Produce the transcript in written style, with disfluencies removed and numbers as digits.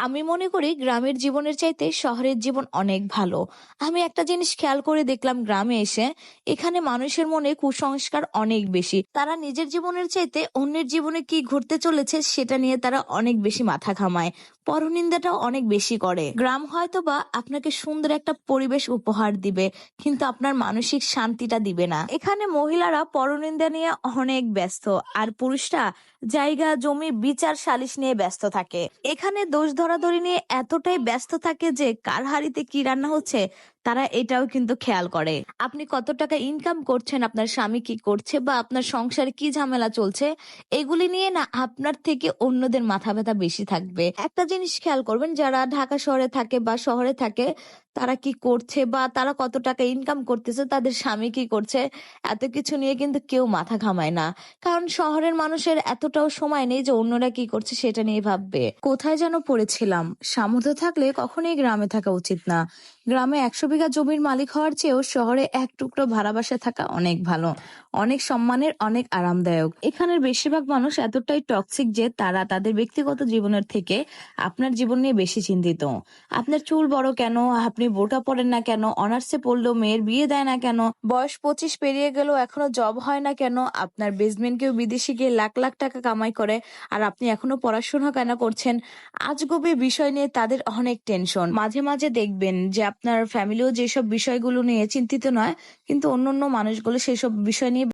আমি মনে করি গ্রামের জীবনের চাইতে শহরের জীবন অনেক ভালো। আমি একটা জিনিস খেয়াল করে দেখলাম গ্রামে এসে, এখানে মানুষের মনে কুসংস্কার অনেক বেশি। তারা নিজের জীবনের চাইতে অন্যের জীবনে কি ঘটতে চলেছে সেটা নিয়ে তারা অনেক বেশি মাথা ঘামায়। পরনিন্দাটাও অনেক বেশি করে। গ্রাম হয়তোবা আপনাকে সুন্দর একটা পরিবেশ উপহার দিবে, কিন্তু আপনার মানসিক শান্তিটা দিবে না। এখানে মহিলারা পরনিন্দা নিয়ে অনেক ব্যস্ত, আর পুরুষরা জায়গা জমি বিচার সালিশ নিয়ে ব্যস্ত থাকে। এখানে দোষ ধরাধরি নিয়ে এতটাই ব্যস্ত থাকে যে কার হাঁড়িতে কি রান্না হচ্ছে তারা এটাও কিন্তু খেয়াল করে। আপনি কত টাকা ইনকাম করছেন, আপনার স্বামী কি করছে, বা আপনার সংসারে কি ঝামেলা চলছে, এগুলি নিয়ে না আপনার থেকে অন্যদের মাথা ব্যথা বেশি থাকবে। একটা জিনিস খেয়াল করবেন, যারা ঢাকা শহরে থাকে বা শহরে থাকে, তারা কি করছে বা তারা কত টাকা ইনকাম করতেছে, তাদের স্বামী কি করছে, এত কিছু নিয়ে কিন্তু কেউ মাথা ঘামায় না। কারণ শহরের মানুষের এতটাও সময় নেই যে অন্যরা কি করছে সেটা নিয়ে ভাববে। কোথায় যেন পড়েছিলাম, সামর্থ্য থাকলে কখনোই গ্রামে থাকা উচিত না। গ্রামে 100 বিঘা জমির মালিক হওয়ার চেয়েও শহরে এক টুকরো ভাড়া বাসায় থাকা অনেক ভালো, অনেক সম্মানের, অনেক আরামদায়ক। এখানের বেশিরভাগ মানুষ এতটাই টক্সিক যে তারা তাদের ব্যক্তিগত জীবনের থেকে আপনার জীবন নিয়ে বেশি চিন্তিত। আপনার চুল বড় কেন, আপনি বোরকা পরেন না কেন, অনার্সে পড়লেও মেয়ের বিয়ে দেয় না কেন, বয়স 25 পেরিয়ে গেলেও এখনো জব হয় না কেন, আপনার বেসমেন্ট কেউ বিদেশে গিয়ে লাখ লাখ টাকা কামাই করে আর আপনি এখনো পড়াশোনা কেন করছেন, আজগুবি বিষয় নিয়ে তাদের অনেক টেনশন। মাঝে মাঝে দেখবেন যে আপনার ফ্যামিলিও যেসব বিষয়গুলো নিয়ে চিন্তিত নয়, কিন্তু অন্য অন্য মানুষগুলো সেসব বিষয় নিয়ে